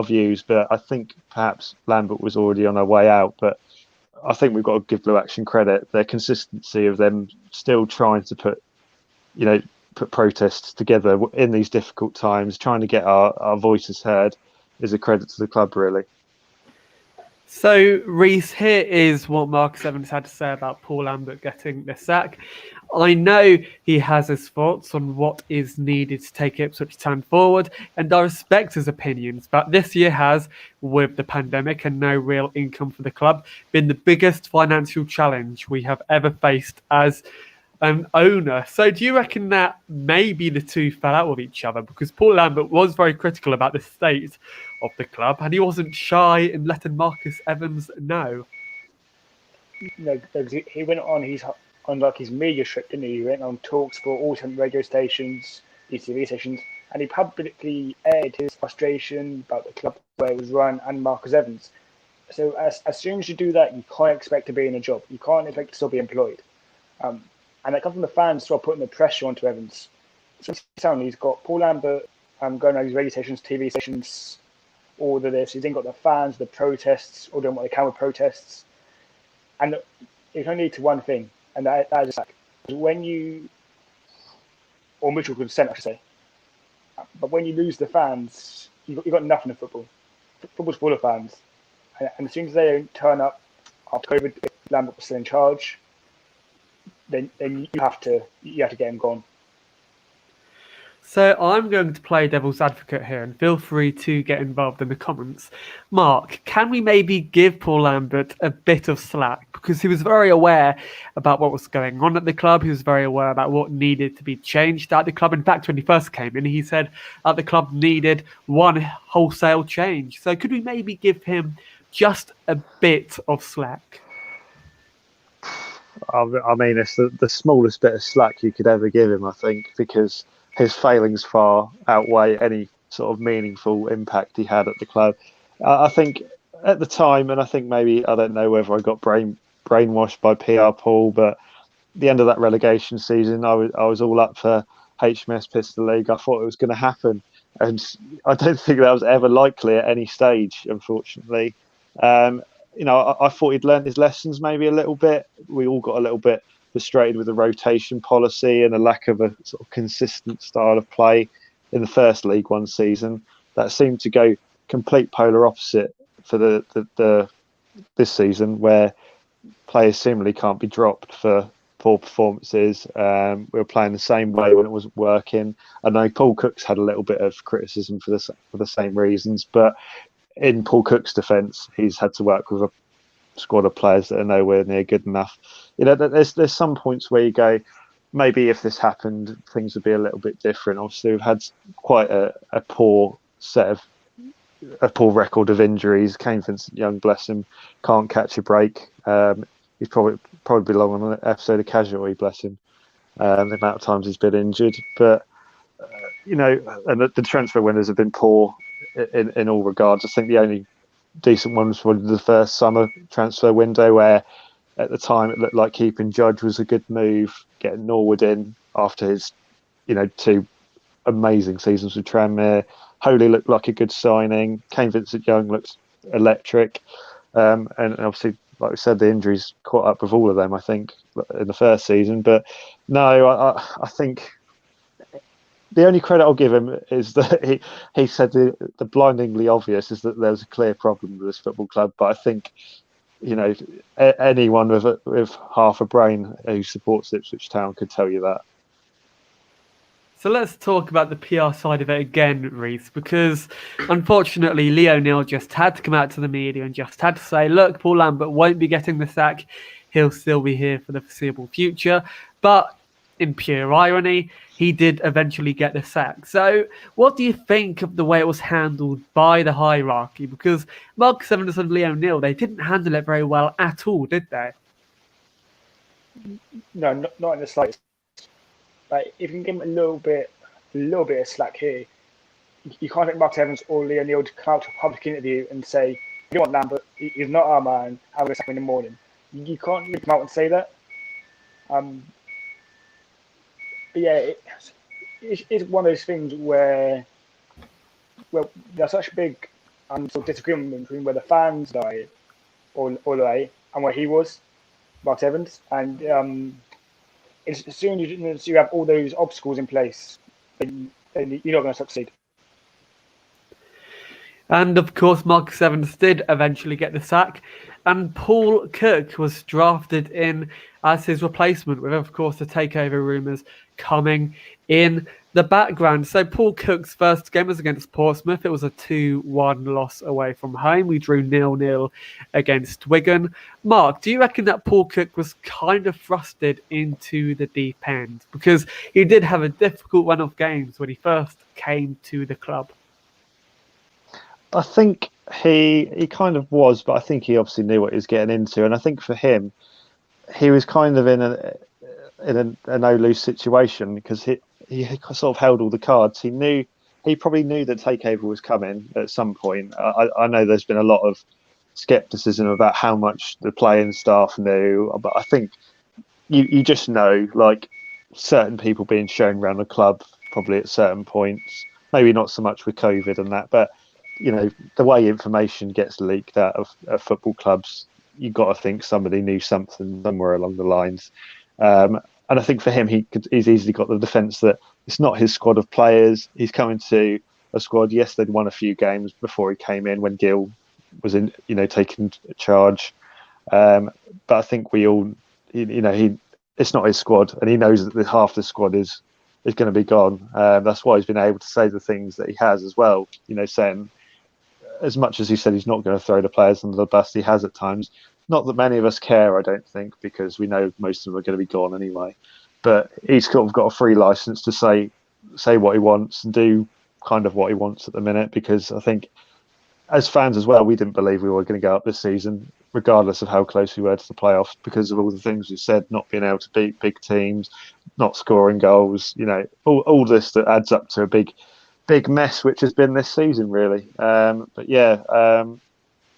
views. But I think perhaps Lambert was already on our way out. But I think we've got to give Blue Action credit. Their consistency of them still trying to put protests together in these difficult times, trying to get our voices heard, is a credit to the club, really. So, Rhys, here is what Marcus Evans had to say about Paul Lambert getting the sack. I know he has his thoughts on what is needed to take Ipswich Town forward, and I respect his opinions, but this year has, with the pandemic and no real income for the club, been the biggest financial challenge we have ever faced as an owner. So do you reckon that maybe the two fell out with each other? Because Paul Lambert was very critical about the state of the club, and he wasn't shy in letting Marcus Evans know. No, he went on his media trip, didn't he? He went on talks for all different radio stations, these TV stations, and he publicly aired his frustration about the club, where it was run, and Marcus Evans. So as soon as you do that, you can't expect to be in a job. You can't expect to still be employed. And that comes from the fans start putting the pressure onto Evans. So he's got Paul Lambert going around these radio stations, TV stations, all of this. He's then got the fans, the protests, all doing what they can with protests. And it can only lead to one thing, and that is like when you, or mutual consent, I should say. But when you lose the fans, you've got nothing in football. Football's full of fans. And as soon as they don't turn up after COVID, if Lambert was still in charge, then you have to get him gone. So I'm going to play devil's advocate here, and feel free to get involved in the comments. Mark, can we maybe give Paul Lambert a bit of slack? Because he was very aware about what was going on at the club. He was very aware about what needed to be changed at the club. In fact, when he first came in, he said that the club needed one wholesale change. So could we maybe give him just a bit of slack? I mean, it's the smallest bit of slack you could ever give him, I think, because his failings far outweigh any sort of meaningful impact he had at the club. I think at the time, and I think maybe, I don't know whether I got brainwashed by PR Paul, but the end of that relegation season, I was all up for HMS Pistol League. I thought it was going to happen, and I don't think that was ever likely at any stage, unfortunately. I thought he'd learned his lessons maybe a little bit. We all got a little bit frustrated with the rotation policy and a lack of a sort of consistent style of play in the first League One season. That seemed to go complete polar opposite for this season, where players seemingly can't be dropped for poor performances. We were playing the same way when it wasn't working. I know Paul Cook's had a little bit of criticism for the same reasons, but in Paul Cook's defence, he's had to work with a squad of players that are nowhere near good enough. There's some points where you go, maybe if this happened, things would be a little bit different. Obviously, we've had quite a poor record of injuries. Kane Vincent-Young, bless him, can't catch a break. He's probably belong on an episode of Casualty, bless him. The amount of times he's been injured, but and the transfer windows have been poor in all regards. I think the only decent one was probably the first summer transfer window, where at the time it looked like keeping Judge was a good move, getting Norwood in after his 2 amazing seasons with Tranmere. Holy looked like a good signing. Kane Vincent-Young looked electric, and obviously, like we said, the injuries caught up with all of them, I think, in the first season. But no, I think the only credit I'll give him is that he said the blindingly obvious is that there was a clear problem with this football club. But I think anyone with half a brain who supports Ipswich Town could tell you that. So let's talk about the PR side of it again, Rhys, because unfortunately Lee O'Neill just had to come out to the media and just had to say, look, Paul Lambert won't be getting the sack. He'll still be here for the foreseeable future. But in pure irony, he did eventually get the sack. So what do you think of the way it was handled by the hierarchy? Because Marcus Evans and Lee O'Neill, they didn't handle it very well at all, did they? No, not in the slightest. Like, if you can give him a little bit of slack here, you can't take Marcus Evans or Lee O'Neill to come out to a public interview and say, "You want Lambert? He's not our man. I'm going to sack him in the morning." You can't really come out and say that. But yeah, it's one of those things where there's such a big sort of disagreement between where the fans are all the way and where he was, Marcus Evans, and as soon as you have all those obstacles in place, then you're not going to succeed. And of course, Marcus Evans did eventually get the sack, and Paul Cook was drafted in as his replacement, with, of course, the takeover rumours coming in the background. So Paul Cook's first game was against Portsmouth. It was a 2-1 loss away from home. We drew 0-0 against Wigan. Mark, do you reckon that Paul Cook was kind of thrusted into the deep end? Because he did have a difficult run of games when he first came to the club. I think he kind of was, but I think he obviously knew what he was getting into. And I think for him, he was kind of in a no-lose situation because he sort of held all the cards. He probably knew that takeover was coming at some point. I know there's been a lot of scepticism about how much the playing staff knew, but I think you just know, like, certain people being shown around the club probably at certain points. Maybe not so much with COVID and that, but the way information gets leaked out of football clubs, you've got to think somebody knew something somewhere along the lines. And I think for him, he's easily got the defence that it's not his squad of players. He's coming to a squad. Yes, they'd won a few games before he came in when Gill was in, taking charge. But I think we all, it's not his squad, and he knows that half the squad is going to be gone. That's why he's been able to say the things that he has as well. Saying, as much as he said he's not going to throw the players under the bus, he has at times. Not that many of us care, I don't think, because we know most of them are going to be gone anyway. But he's sort of got a free license to say what he wants and do kind of what he wants at the minute, because I think as fans as well, we didn't believe we were going to go up this season, regardless of how close we were to the playoffs, because of all the things we said, not being able to beat big teams, not scoring goals, all this that adds up to a big mess, which has been this season, really. But yeah,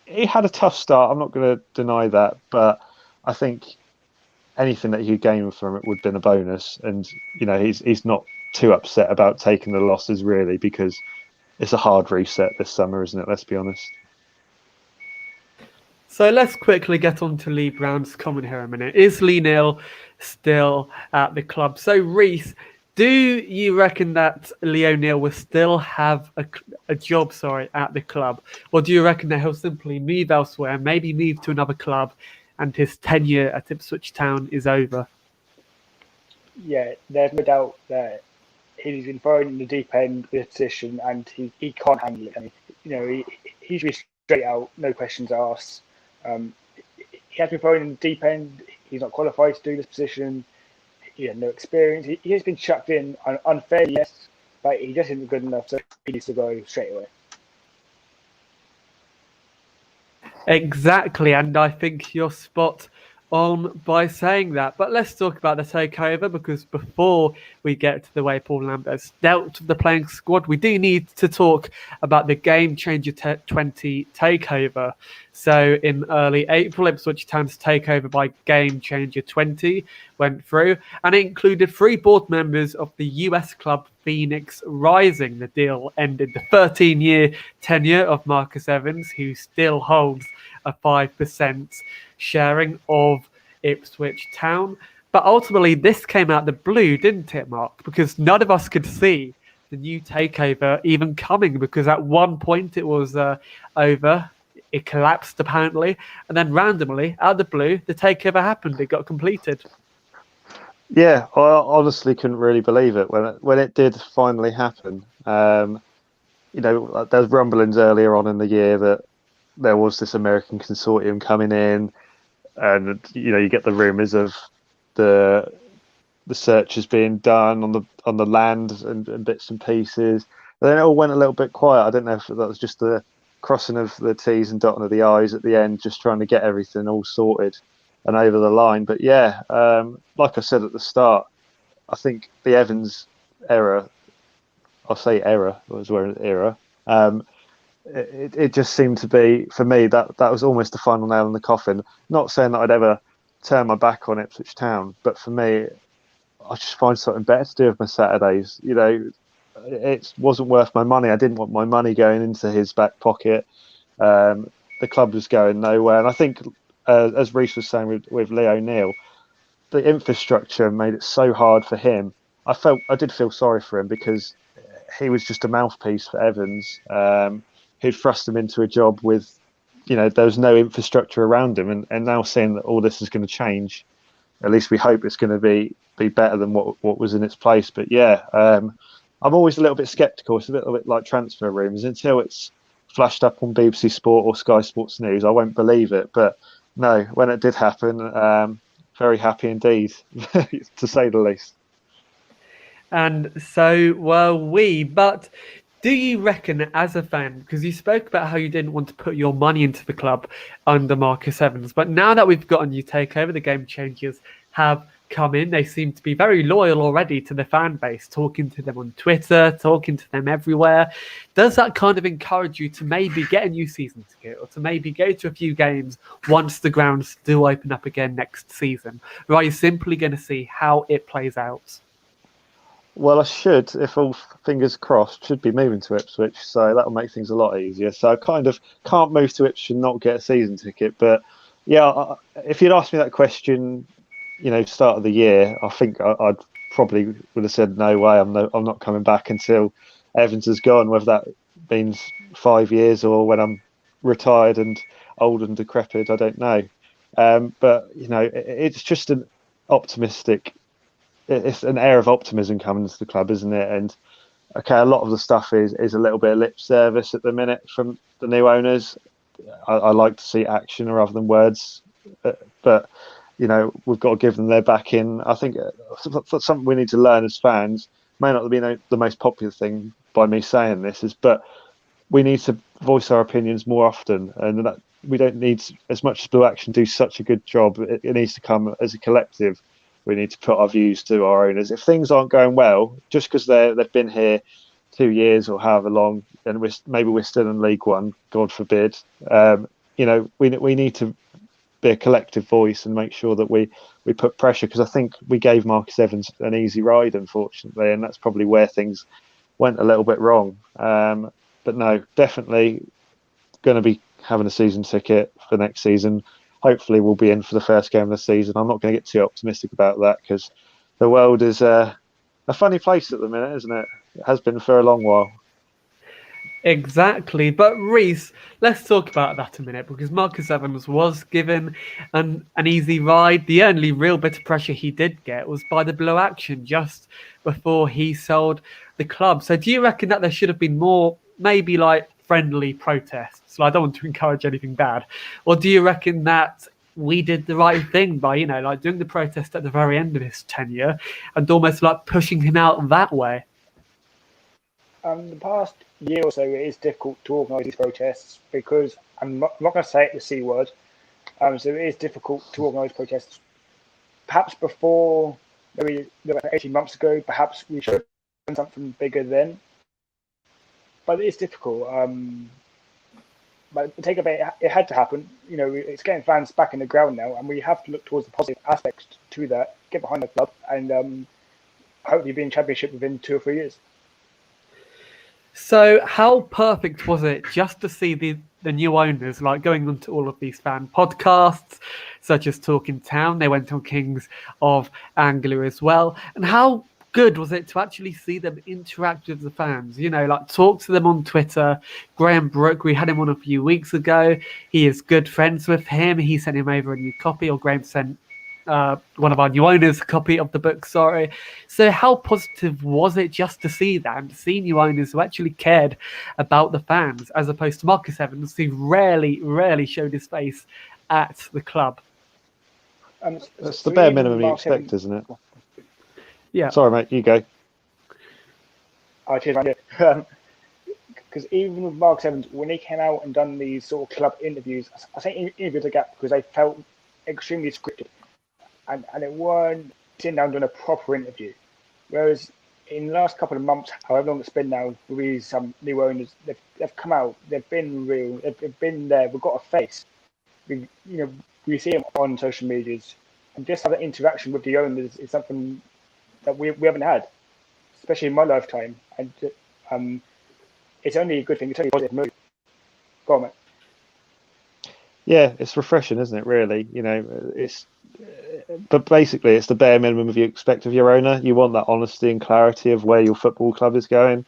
he had a tough start. I'm not going to deny that, but I think anything that he could gain from it would have been a bonus. And he's not too upset about taking the losses, really, because it's a hard reset this summer, isn't it? Let's be honest. So let's quickly get on to Lee Brown's comment here a minute. Is Lee Neal still at the club? So Rhys, do you reckon that Lee O'Neill will still have a job at the club? Or do you reckon that he'll simply move elsewhere, maybe move to another club, and his tenure at Ipswich Town is over? Yeah, there's no doubt that he's been thrown in the deep end of this position, and he can't handle it. I mean, he's really straight out, no questions asked. He has been thrown in the deep end. He's not qualified to do this position. He had no experience. He has been chucked in unfairly, yes, but he just isn't good enough, so he needs to go straight away. Exactly, and I think you're spot on by saying that. But let's talk about the takeover, because before we get to the way Paul Lambert has dealt with the playing squad, we do need to talk about the Game Changer 20 takeover. So in early April, Ipswich Town's takeover by Game Changer 20 went through, and it included 3 board members of the US club Phoenix Rising. The deal ended the 13-year tenure of Marcus Evans, who still holds a 5% sharing of Ipswich Town. But ultimately, this came out the blue, didn't it, Mark? Because none of us could see the new takeover even coming, because at one point it was over it collapsed apparently, and then randomly, out of the blue, the takeover happened. It got completed. Yeah, I honestly couldn't really believe it when it did finally happen. There was rumblings earlier on in the year that there was this American consortium coming in, and you get the rumours of the searches being done on the land and bits and pieces. And then it all went a little bit quiet. I don't know if that was just the crossing of the T's and dotting of the I's at the end, just trying to get everything all sorted and over the line. But yeah, like I said at the start, I think the Evans era, I'll say era, I was wearing era. It just seemed to be, for me, that was almost the final nail in the coffin. Not saying that I'd ever turn my back on Ipswich Town, but for me, I just find something better to do with my Saturdays. It wasn't worth my money. I didn't want my money going into his back pocket. The club was going nowhere. And I think, as Rhys was saying with Lee O'Neill, the infrastructure made it so hard for him. I did feel sorry for him because he was just a mouthpiece for Evans, who'd thrust him into a job with, there was no infrastructure around him. And now seeing that all this is going to change, at least we hope it's going to be better than what was in its place. But yeah, I'm always a little bit sceptical. It's a little bit like transfer rumours. Until it's flashed up on BBC Sport or Sky Sports News, I won't believe it. But no, when it did happen, very happy indeed, to say the least. And so were we. But do you reckon, as a fan, because you spoke about how you didn't want to put your money into the club under Marcus Evans, but now that we've got a new takeover, the game changers have come in. They seem to be very loyal already to the fan base, talking to them on Twitter, talking to them everywhere. Does that kind of encourage you to maybe get a new season ticket or to maybe go to a few games once the grounds do open up again next season? Or are you simply going to see how it plays out? Well, I should, if all fingers crossed, should be moving to Ipswich, so that'll make things a lot easier. So I kind of can't move to Ipswich and not get a season ticket. But yeah, if you'd asked me that question, start of the year, I think I'd probably would have said no way. I'm not coming back until Evans has gone, whether that means 5 years or when I'm retired and old and decrepit. I don't know. But it's just an optimistic. It's an air of optimism coming to the club, isn't it? And okay, a lot of the stuff is a little bit of lip service at the minute from the new owners. I like to see action rather than words, but we've got to give them their backing. I think that's something we need to learn as fans. May not be the most popular thing by me saying this, but we need to voice our opinions more often, and that we don't need, as much as Blue Action do such a good job, it needs to come as a collective. We need to put our views to our owners. If things aren't going well, just because they've been here 2 years or however long, and we're still in League One, God forbid, we need to be a collective voice and make sure that we put pressure, because I think we gave Marcus Evans an easy ride, unfortunately, and that's probably where things went a little bit wrong. But no, definitely going to be having a season ticket for next season. Hopefully we'll be in for the first game of the season. I'm not going to get too optimistic about that because the world is a funny place at the minute, isn't it? It has been for a long while. Exactly. But Rhys, let's talk about that a minute, because Marcus Evans was given an easy ride. The only real bit of pressure he did get was by the Blue Action just before he sold the club. So do you reckon that there should have been more, maybe like friendly protests? I don't want to encourage anything bad. Or do you reckon that we did the right thing by, doing the protest at the very end of his tenure and almost like pushing him out that way? The past year or so, it is difficult to organise these protests because I'm not going to say it, the C word. So it is difficult to organise protests. Perhaps before, maybe 18 months ago, perhaps we should have done something bigger then. But it is difficult. But take a bit, it had to happen. It's getting fans back in the ground now, and we have to look towards the positive aspects to that, get behind the club, and hopefully be in Championship within 2 or 3 years. So how perfect was it just to see the new owners going on to all of these fan podcasts, such as Talking Town? They went on Kings of Anglia as well. And how good was it to actually see them interact with the fans? Like talk to them on Twitter. Graham Brooke, we had him on a few weeks ago. He is good friends with him. He sent him over a new copy, or Graham sent one of our new owners a copy of the book, sorry. So how positive was it just to see that and to see new owners who actually cared about the fans, as opposed to Marcus Evans, who rarely showed his face at the club? That's the bare minimum you expect, isn't it? Yeah. Sorry, mate, you go. Oh, cheers, man. Because even with Marcus Evans, when he came out and done these sort of club interviews, I say interviews a gap because they felt extremely scripted. And it weren't sitting down doing a proper interview. Whereas in the last couple of months, however long it's been now, with these new owners, they've come out, they've been real, they've been there, we've got a face. We see them on social medias. And just have that interaction with the owners is something that we haven't had, especially in my lifetime. And it's only a good thing, it's only a positive move. Go on, mate. Yeah, it's refreshing, isn't it, really? But basically it's the bare minimum you expect of your owner. You want that honesty and clarity of where your football club is going.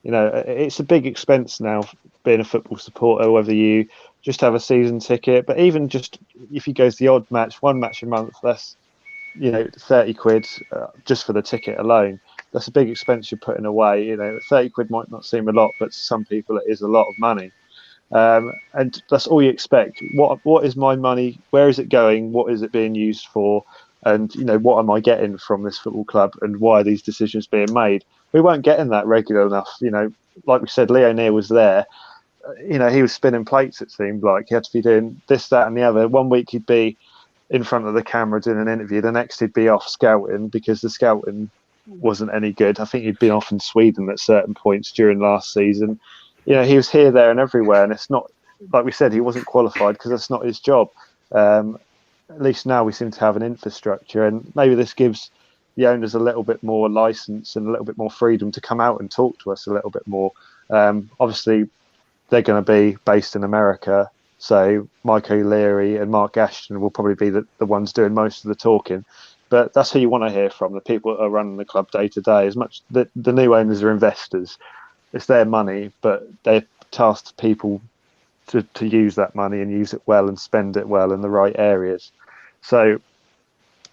It's a big expense now being a football supporter, whether you just have a season ticket, but even just if you go to the odd match, one match a month, that's 30 quid just for the ticket alone. That's a big expense you're putting away. 30 quid might not seem a lot, but to some people it is a lot of money. And that's all you expect. What is my money? Where is it going? What is it being used for? And what am I getting from this football club? And why are these decisions being made? We weren't getting that regular enough. Like we said, Leo Neal was there. He was spinning plates. It seemed like he had to be doing this, that, and the other. One week he'd be in front of the camera doing an interview. The next he'd be off scouting because the scouting wasn't any good. I think he'd been off in Sweden at certain points during last season. He was here, there, and everywhere, and it's not, like we said, he wasn't qualified because that's not his job. At least now we seem to have an infrastructure, and maybe this gives the owners a little bit more license and a little bit more freedom to come out and talk to us a little bit more. Obviously, they're going to be based in America, so Mike O'Leary and Mark Ashton will probably be the ones doing most of the talking. But that's who you want to hear from, the people that are running the club day to day. As much the new owners are investors. It's their money, but they're tasked people to use that money and use it well and spend it well in the right areas. So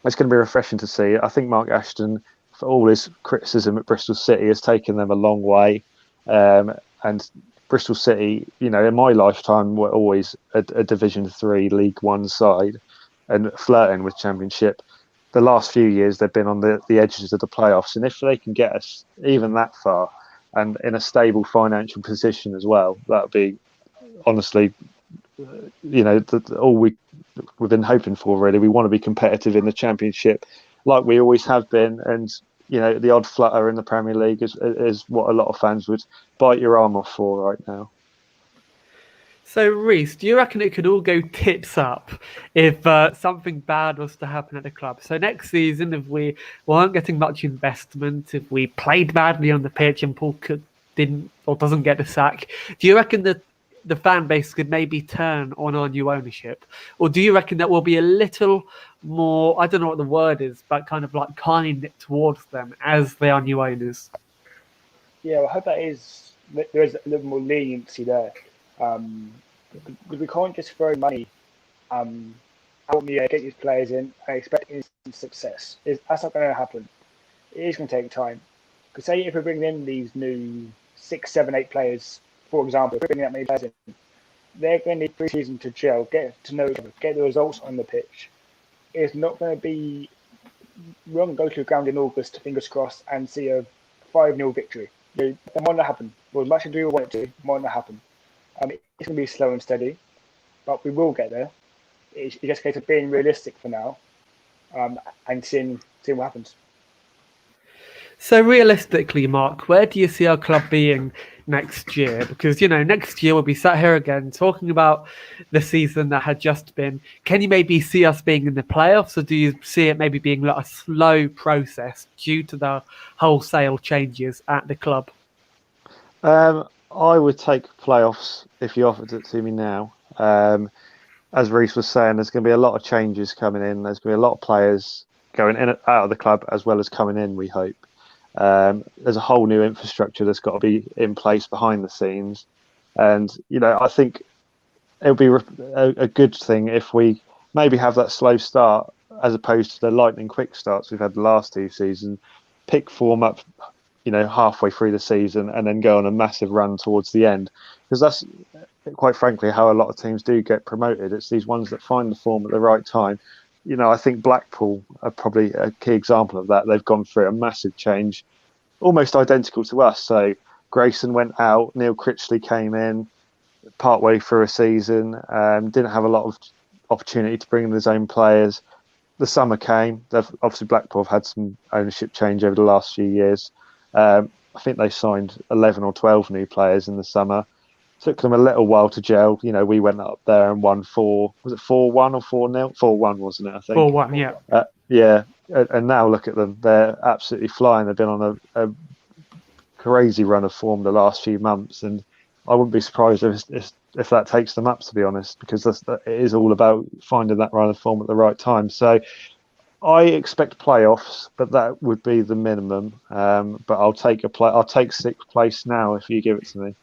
it's going to be refreshing to see. I think Mark Ashton, for all his criticism at Bristol City, has taken them a long way. And Bristol City, in my lifetime, were always a Division 3 League One side and flirting with Championship. The last few years, they've been on the edges of the playoffs. And if they can get us even that far, and in a stable financial position as well, that would be, honestly, all we've been hoping for, really. We want to be competitive in the Championship like we always have been, and the odd flutter in the Premier League is what a lot of fans would bite your arm off for right now. So, Rhys, do you reckon it could all go tits up if something bad was to happen at the club? So next season, if we weren't getting much investment, if we played badly on the pitch and Paul didn't or doesn't get the sack, do you reckon that the fan base could maybe turn on our new ownership? Or do you reckon that will be a little more, I don't know what the word is, but kind of like kind towards them as they are new owners? Yeah, well, I hope there is a little more leniency there. Because we can't just throw money out in the air, get these players in, and expect instant success. That's not going to happen. It is going to take time. Because say if we bring in these new 6, 7, 8 players, for example, if we bring that many players in, they're going to need pre-season to gel, get to know each other, get the results on the pitch. It's not going to be. We won't go to the ground in August, fingers crossed, and see a 5-0 victory. It might not happen. Well, as much as we want it to, it might not happen. It's going to be slow and steady, but we will get there. It's just a case of being realistic for now, and seeing what happens. So realistically, Mark, where do you see our club being next year? Because, next year we'll be sat here again talking about the season that had just been. Can you maybe see us being in the playoffs, or do you see it maybe being like a slow process due to the wholesale changes at the club? I would take playoffs if you offered it to me now. As Rhys was saying, there's going to be a lot of changes coming in. There's going to be a lot of players going in out of the club as well as coming in, we hope. There's a whole new infrastructure that's got to be in place behind the scenes, and I think it'll be a good thing if we maybe have that slow start as opposed to the lightning quick starts we've had the last 2 seasons. Pick form up, halfway through the season and then go on a massive run towards the end, because that's quite frankly how a lot of teams do get promoted. It's these ones that find the form at the right time. I think Blackpool are probably a key example of that. They've gone through a massive change, almost identical to us. So Grayson went out, Neil Critchley came in partway through a season, didn't have a lot of opportunity to bring in his own players. The summer came. Obviously, Blackpool have had some ownership change over the last few years. I think they signed 11 or 12 new players in the summer. Took them a little while to gel. We went up there and won 4-1 or 4-0? 4-1, wasn't it, I think? 4-1, yeah. Yeah, and now look at them. They're absolutely flying. They've been on a crazy run of form the last few months, and I wouldn't be surprised if that takes them up, to be honest, because it is all about finding that run of form at the right time. So I expect playoffs, but that would be the minimum. But I'll take I'll take 6th place now if you give it to me.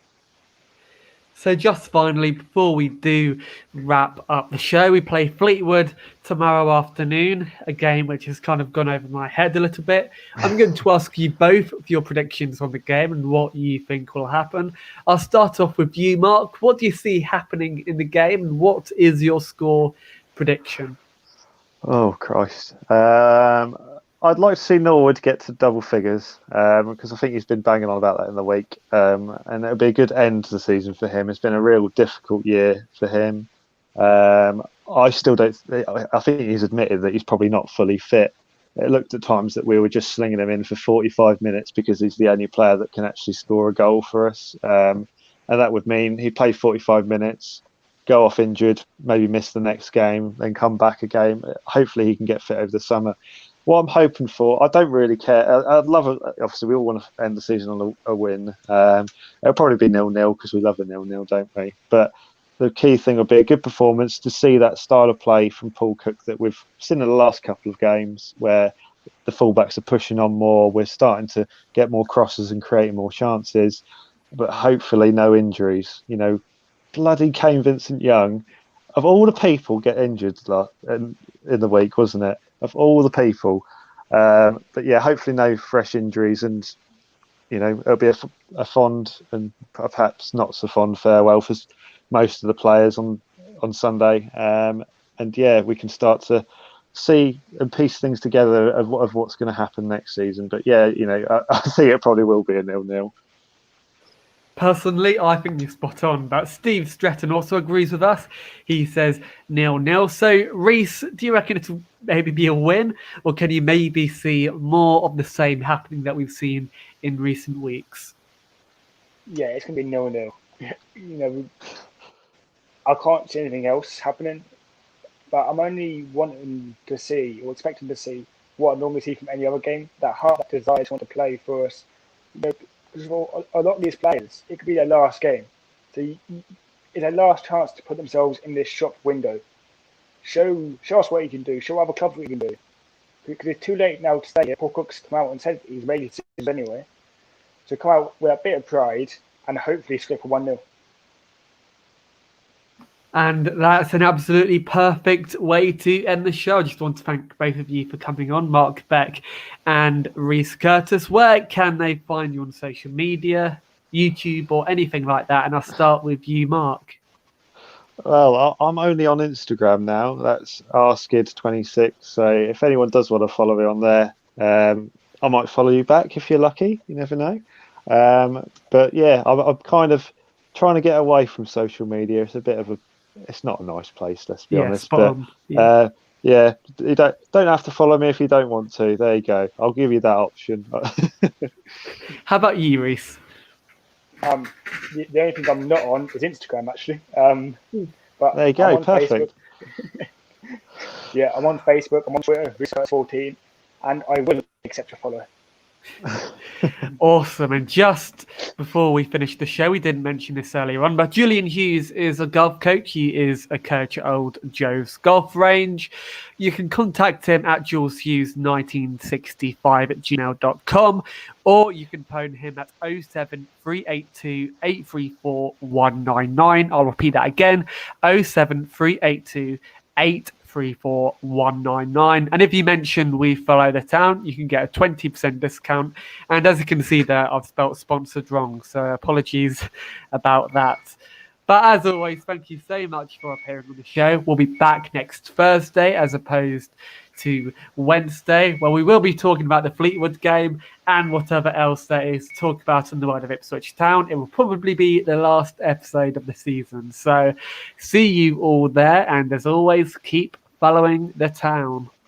So just finally, before we do wrap up the show, we play Fleetwood tomorrow afternoon, a game which has kind of gone over my head a little bit. I'm going to ask you both for your predictions on the game and what you think will happen. I'll start off with you, Mark. What do you see happening in the game, and what is your score prediction? Oh, Christ. I'd like to see Norwood get to double figures, because I think he's been banging on about that in the week. And it'll be a good end to the season for him. It's been a real difficult year for him. I still don't. I think he's admitted that he's probably not fully fit. It looked at times that we were just slinging him in for 45 minutes because he's the only player that can actually score a goal for us. And that would mean he played 45 minutes, go off injured, maybe miss the next game, then come back a game. Hopefully he can get fit over the summer. What I'm hoping for, I don't really care. I'd love it. Obviously, we all want to end the season on a win. It'll probably be 0-0 because we love a 0-0, don't we? But the key thing will be a good performance, to see that style of play from Paul Cook that we've seen in the last couple of games, where the fullbacks are pushing on more. We're starting to get more crosses and creating more chances, but hopefully no injuries. Bloody Kane Vincent-Young, of all the people get injured in the week, wasn't it? Of all the people. But yeah, hopefully no fresh injuries, and it'll be a fond and perhaps not so fond farewell for most of the players on Sunday. And yeah, we can start to see and piece things together of what's going to happen next season. But yeah, I think it probably will be a 0-0. Personally, I think you're spot on, but Steve Stretton also agrees with us. He says 0-0. So, Rhys, do you reckon it'll maybe be a win, or can you maybe see more of the same happening that we've seen in recent weeks? Yeah, it's going to be 0-0. I can't see anything else happening, but I'm only wanting to see, or expecting to see, what I normally see from any other game, that heart, that desire to want to play for us. Because for a lot of these players, it could be their last game. So it's their last chance to put themselves in this shop window. Show us what you can do. Show other clubs what you can do. Because it's too late now to stay here. Paul Cook's come out and said he's ready to see anyway. So come out with a bit of pride and hopefully slip a 1-0. And that's an absolutely perfect way to end the show. I just want to thank both of you for coming on, Mark Beck and Rhys Curtis. Where can they find you on social media, YouTube, or anything like that? And I'll start with you, Mark. Well, I'm only on Instagram now. That's rskid26. So if anyone does want to follow me on there, I might follow you back if you're lucky. You never know. But yeah, I'm kind of trying to get away from social media. It's not a nice place, let's be honest. But yeah, you don't have to follow me if you don't want to. There you go. I'll give you that option. How about you, Rhys? The only thing I'm not on is Instagram, actually. But there you go. Perfect. Yeah, I'm on Facebook. I'm on Twitter, Rhys14, and I will accept a follow. Awesome. And just before we finish the show, we didn't mention this earlier on, but Julian Hughes is a golf coach. He is a coach at Old Joe's Golf Range. You can contact him at juleshughes1965@gmail.com, or you can phone him at 07382 834 199. I'll repeat that again, 07382 834 199. And if you mention We Follow the Town, you can get a 20% discount. And as you can see there, I've spelt sponsored wrong, so apologies about that. But as always, thank you so much for appearing on the show. We'll be back next Thursday as opposed to Wednesday, where we will be talking about the Fleetwood game and whatever else there is to talk about in the world of Ipswich Town. It will probably be the last episode of the season. So see you all there, and as always, keep following the town.